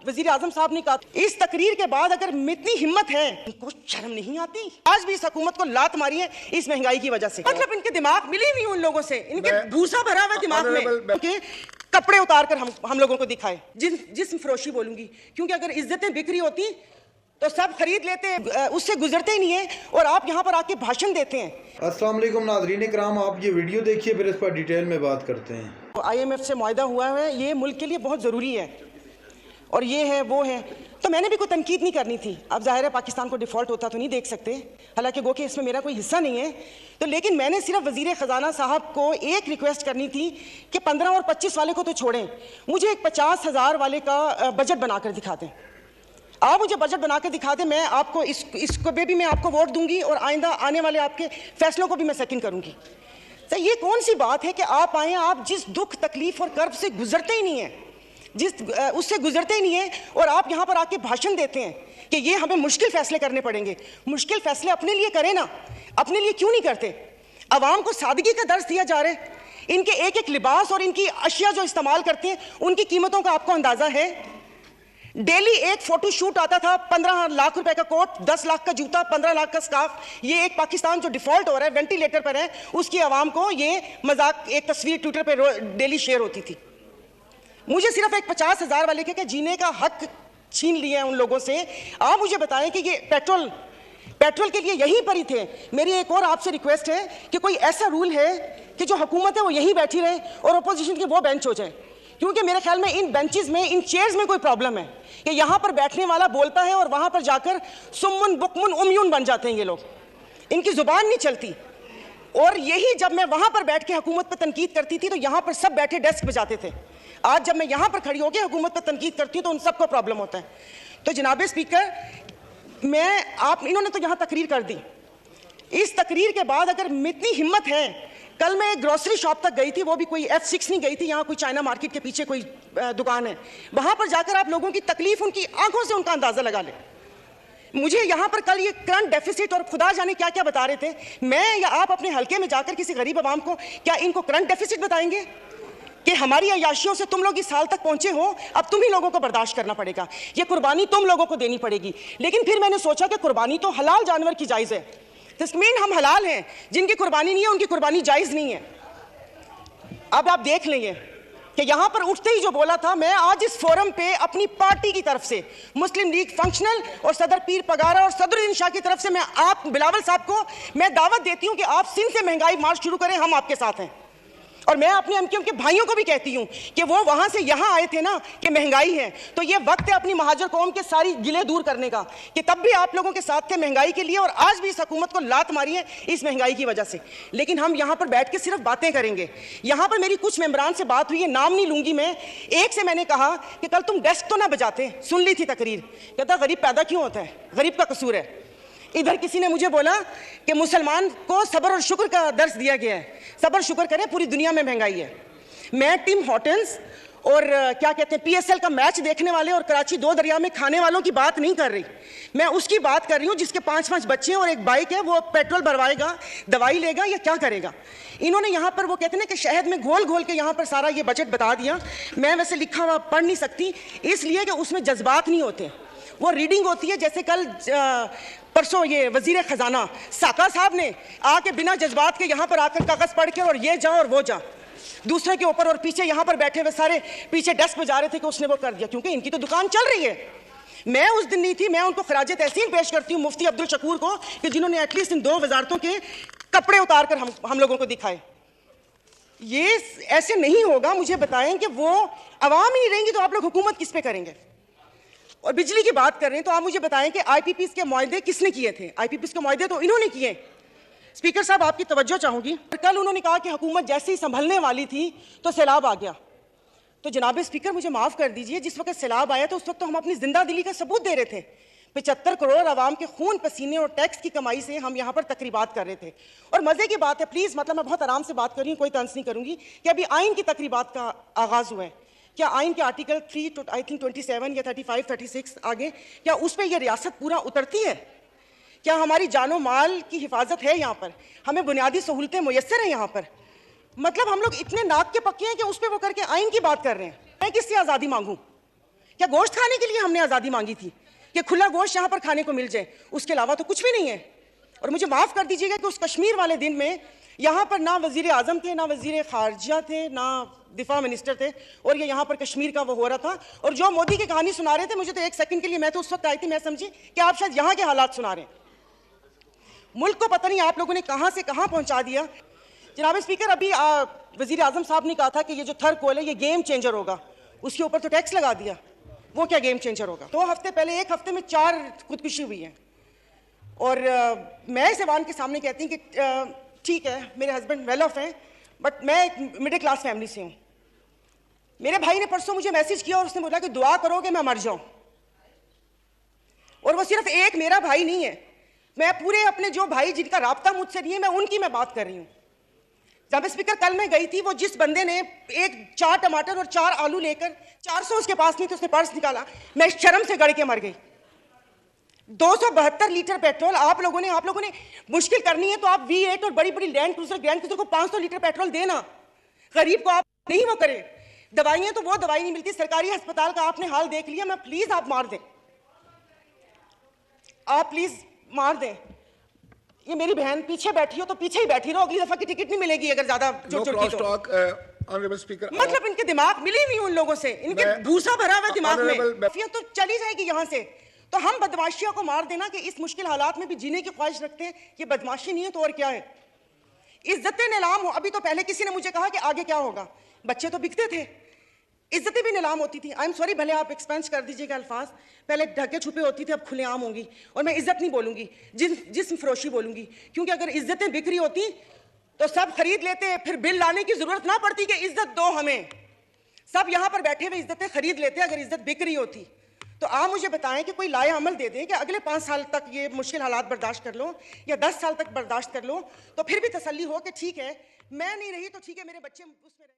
वजीर आजम साहब ने कहा, इस तकरीर के बाद अगर इतनी हिम्मत है, इनको शर्म नहीं आती? आज भी इस हुकूमत को लात मारी है इस महंगाई की वजह से। मतलब इनके दिमाग मिली नहीं उन लोगों से, इनके भूसा भरा हुआ दिमाग में के कपड़े उतार कर हम लोगों को दिखाए। जिस्म फरोशी बोलूंगी, क्योंकि अगर इज्जतें बिक्री होती तो सब खरीद लेते, उससे गुजरते ही नहीं है और आप यहाँ पर आके भाषण देते हैं। अस्सलाम वालेकुम नाज़रीन इकराम, आप ये वीडियो देखिए, फिर इस पर डिटेल में बात करते हैं। IMF से मुआहदा हुआ है, ये मुल्क के लिए बहुत ज़रूरी है और ये है वो है, तो मैंने भी कोई तनकीद नहीं करनी थी। अब जाहिर है पाकिस्तान को डिफ़ॉल्ट होता तो नहीं देख सकते, हालांकि गो कि इसमें मेरा कोई हिस्सा नहीं है, तो लेकिन मैंने सिर्फ वज़ीर ख़जाना साहब को एक रिक्वेस्ट करनी थी कि 15 और 25 वाले को तो छोड़ें, मुझे एक 50,000 वाले का बजट बनाकर दिखा दें। आप मुझे बजट बना के दिखा दें, मैं आपको इसको भी मैं आपको वोट दूंगी और आइंदा आने वाले आपके फैसलों को भी मैं सेकंड करूंगी। तो ये कौन सी बात है कि आप आए, आप जिस दुख तकलीफ और कर्ब से गुजरते ही नहीं हैं, उससे गुजरते ही नहीं हैं और आप यहाँ पर आके भाषण देते हैं कि ये हमें मुश्किल फैसले करने पड़ेंगे। मुश्किल फैसले अपने लिए करें ना, अपने लिए क्यों नहीं करते? अवाम को सादगी का दर्स दिया जा रहा है। इनके एक एक लिबास और इनकी अशिया जो इस्तेमाल करते हैं उनकी कीमतों का आपको अंदाजा है? डेली एक फोटो शूट आता था, 15 लाख रुपए का कोट, 10 लाख का जूता, 15 लाख का स्कार्फ। ये एक पाकिस्तान जो डिफॉल्ट हो रहा है, वेंटिलेटर पर है, उसकी आवाम को ये मजाक एक तस्वीर ट्विटर पे डेली शेयर होती थी। मुझे सिर्फ एक 50,000 वाले के जीने का हक छीन लिया है उन लोगों से। आप मुझे बताएं कि ये पेट्रोल के लिए यहीं पर ही थे। मेरी एक और आपसे रिक्वेस्ट है कि कोई ऐसा रूल है कि जो हुकूमत है वो यहीं बैठी रहे और अपोजिशन के वो बेंच हो जाए, क्योंकि मेरे ख्याल में इन बेंचेस में, इन चेयर्स में कोई प्रॉब्लम है कि यहाँ पर बैठने वाला बोलता है और वहाँ पर जाकर सुम्मुन बुकमुन उम्यून बन जाते हैं ये लोग, इनकी जुबान नहीं चलती। और यही जब मैं वहाँ पर बैठ के हुकूमत पर तनकीद करती थी तो यहाँ पर सब बैठे डेस्क बजाते थे। आज जब मैं यहाँ पर खड़ी होकर हुकूमत पर तनकीद करती हूँ तो उन सबको प्रॉब्लम होता है। तो जनाब स्पीकर, इन्होंने तो यहाँ तकरीर कर दी, इस तकरीर के बाद अगर इतनी हिम्मत है, कल मैं एक ग्रोसरी शॉप तक गई थी, वो भी कोई F6 नहीं गई थी, यहाँ कोई चाइना मार्केट के पीछे कोई दुकान है, वहां पर जाकर आप लोगों की तकलीफ, उनकी आंखों से उनका अंदाजा लगा ले। मुझे यहाँ पर कल ये करंट डेफिसिट और खुदा जाने क्या क्या बता रहे थे, मैं या आप अपने हल्के में जाकर किसी गरीब आवाम को क्या इनको करंट डेफिसिट बताएंगे कि हमारी अयाशियों से तुम लोग इस साल तक पहुंचे हो, अब तुम ही लोगों को बर्दाश्त करना पड़ेगा, ये कुर्बानी तुम लोगों को देनी पड़ेगी। लेकिन फिर मैंने सोचा कि कुर्बानी तो हलाल जानवर की जायज़ है, तस्मीन हम हलाल हैं, जिनकी कुर्बानी नहीं है उनकी कुर्बानी जायज़ नहीं है। अब आप देख लेंगे कि यहाँ पर उठते ही जो बोला था, मैं आज इस फोरम पे अपनी पार्टी की तरफ से, मुस्लिम लीग फंक्शनल और सदर पीर पगारा और सदरुद्दीन शाह की तरफ से मैं आप बिलावल साहब को मैं दावत देती हूँ कि आप सिंध से महंगाई मार्च शुरू करें, हम आपके साथ हैं। और मैं अपने एमक्यूएम के भाइयों को भी कहती हूं कि वो वहां से यहां आए थे ना कि महंगाई है, तो ये वक्त है अपनी महाजर कौम के सारी गिले दूर करने का कि तब भी आप लोगों के साथ थे महंगाई के लिए और आज भी इस हुकूमत को लात मारी है इस महंगाई की वजह से। लेकिन हम यहां पर बैठ के सिर्फ बातें करेंगे। यहां पर मेरी कुछ मेंबरान से बात हुई है, नाम नहीं लूंगी मैं। एक से मैंने कहा कि कल तुम डेस्क तो ना बजाते, सुन ली थी तकरीर, कहता गरीब पैदा क्यों होता है, गरीब का कसूर है। इधर किसी ने मुझे बोला कि मुसलमान को सब्र और शुक्र का दर्स दिया गया है, सब्र शुक्र करें, पूरी दुनिया में महंगाई है। मैं टिम हॉर्टन्स और क्या कहते हैं PSL का मैच देखने वाले और कराची 2 दरिया में खाने वालों की बात नहीं कर रही, मैं उसकी बात कर रही हूँ जिसके 5-5 बच्चे और एक बाइक है, वो पेट्रोल भरवाएगा, दवाई लेगा या क्या करेगा। इन्होंने यहाँ पर वो कहते हैं कि शहद में घोल घोल के यहाँ पर सारा ये बजट बता दिया। मैं वैसे लिखा हुआ पढ़ नहीं सकती इसलिए कि उसमें जज्बात नहीं होते, वो रीडिंग होती है। जैसे कल परसों ये वजीर खजाना साका साहब ने आके बिना जज्बात के यहाँ पर आकर कागज पढ़ के और ये जा और वो जा दूसरे के ऊपर, और पीछे यहाँ पर बैठे हुए सारे पीछे डेस्क पे जा रहे थे कि उसने वो कर दिया, क्योंकि इनकी तो दुकान चल रही है। मैं उस दिन नहीं थी, मैं उनको खराज तहसीन पेश करती हूँ मुफ्ती अब्दुल शकूर को कि जिन्होंने एटलीस्ट इन 2 वजारतों के कपड़े उतार कर हम लोगों को दिखाए। ये ऐसे नहीं होगा। मुझे बताएं कि वो अवाम ही नहीं रहेंगी तो आप लोग हुकूमत किस पे करेंगे। और बिजली की बात कर रहे हैं तो आप मुझे बताएं कि IPPs के मुआहदे किसने किए थे। IPPs के मुआहदे तो इन्होंने किए। स्पीकर साहब आपकी तवज्जो चाहूंगी, कल उन्होंने कहा कि हुकूमत जैसे ही संभलने वाली थी तो सैलाब आ गया। तो जनाब स्पीकर मुझे माफ कर दीजिए, जिस वक्त सैलाब आया तो उस वक्त तो हम अपनी जिंदा दिली का सबूत दे रहे थे। 75 करोड़ आवाम के खून पसीने और टैक्स की कमाई से हम यहाँ पर तकरीबात कर रहे थे। और मजे की बात है, प्लीज मतलब मैं बहुत आराम से बात कर रही हूँ, कोई तंज नहीं करूंगी, कि अभी आइन की तकरीबात का आगाज हुआ है। क्या आइन के आर्टिकल 3 to I think 27 या 35, 36 आगे, क्या उस पर यह रियासत पूरा उतरती है? क्या हमारी जानो माल की हिफाजत है यहाँ पर? हमें बुनियादी सहूलतें मुयस्सर हैं यहाँ पर? मतलब हम लोग इतने नाक के पक्के हैं कि उस पर वो करके आइन की बात कर रहे हैं। मैं किससे आज़ादी मांगूं? क्या गोश्त खाने के लिए हमने आज़ादी मांगी थी कि खुला गोश्त यहाँ पर खाने को मिल जाए? उसके अलावा तो कुछ भी नहीं है। और मुझे माफ़ कर दीजिएगा कि उस कश्मीर वाले दिन में यहाँ पर ना वज़ीर आज़म थे, ना वज़ीर ख़ारजा थे, ना दिफा मिनिस्टर थे, और ये यहाँ पर कश्मीर का वो हो रहा था। और जो मोदी की कहानी सुना रहे थे, मुझे तो एक सेकंड के लिए, मैं तो उस वक्त आई थी, मैं समझी कि आप शायद यहाँ के हालात सुना रहे हैं। मुल्क को पता नहीं आप लोगों ने कहाँ से कहाँ पहुँचा दिया। जनाब स्पीकर, अभी वज़ीर आज़म साहब ने कहा था कि ये जो थर कोल है ये गेम चेंजर होगा, उसके ऊपर तो टैक्स लगा दिया। वो क्या गेम चेंजर होगा? 2 हफ्ते पहले, 1 हफ्ते में 4 खुदकुशी हुई है। और मैं इस ऐवान के सामने कहती हूँ कि ठीक है, मेरे हस्बैंड वेल ऑफ हैं, बट मैं एक मिडिल क्लास फैमिली से हूँ। मेरे भाई ने परसों मुझे मैसेज किया और उसने बोला कि दुआ करो कि मैं मर जाऊं। और वो सिर्फ एक मेरा भाई नहीं है, मैं पूरे अपने जो भाई जिनका राब्ता मुझसे नहीं है, मैं उनकी मैं बात कर रही हूँ। जब स्पीकर कल मैं गई थी, वो जिस बंदे ने 4 टमाटर और 4 आलू लेकर 400 उसके पास नहीं थे, उसने पर्स निकाला, मैं शर्म से गड़ के मर गई। 272 लीटर पेट्रोल आप लोगों ने मुश्किल करनी है तो आप V8 और बड़ी बड़ी ग्रैंड क्रूजर को 500 लीटर पेट्रोल देना। गरीब को आप नहीं वो करें। दवाइयां तो वो दवाई नहीं मिलती। सरकारी अस्पताल का आपने हाल देख लिया। मैं प्लीज आप मार दें, आप प्लीज मार दें। ये मेरी बहन पीछे बैठी हो तो पीछे ही बैठी रहो, अगली दफा की टिकट नहीं मिलेगी अगर ज्यादा मतलब इनके दिमाग मिली नहीं उन लोगों से, इनके भूसा भरा हुआ दिमाग में तो चली जाएगी यहाँ से। तो हम बदमाशियों को मार देना कि इस मुश्किल हालात में भी जीने की ख्वाहिश रखते हैं, ये बदमाशी नहीं है तो और क्या है? इज्जतें नीलाम हो। अभी तो पहले किसी ने मुझे कहा कि आगे क्या होगा, बच्चे तो बिकते थे, इज्जतें भी नीलाम होती थी। आई एम सॉरी, भले आप एक्सपेंस कर दीजिएगा अल्फाज, पहले ढके छुपे होती थी, अब खुलेआम होंगी। और मैं इज्जत नहीं बोलूंगी, जिस्म फरोशी बोलूंगी, क्योंकि अगर इज्जतें बिक रही होती तो सब खरीद लेते, फिर बिल लाने की जरूरत ना पड़ती कि इज्जत दो हमें। सब यहाँ पर बैठे हुए इज्जतें खरीद लेते अगर इज्जत बिक रही होती। तो आप मुझे बताएं कि कोई लाया अमल दे दें कि अगले 5 साल तक ये मुश्किल हालात बर्दाश्त कर लो या 10 साल तक बर्दाश्त कर लो, तो फिर भी तसल्ली हो कि ठीक है मैं नहीं रही तो ठीक है, मेरे बच्चे उसमें रहे।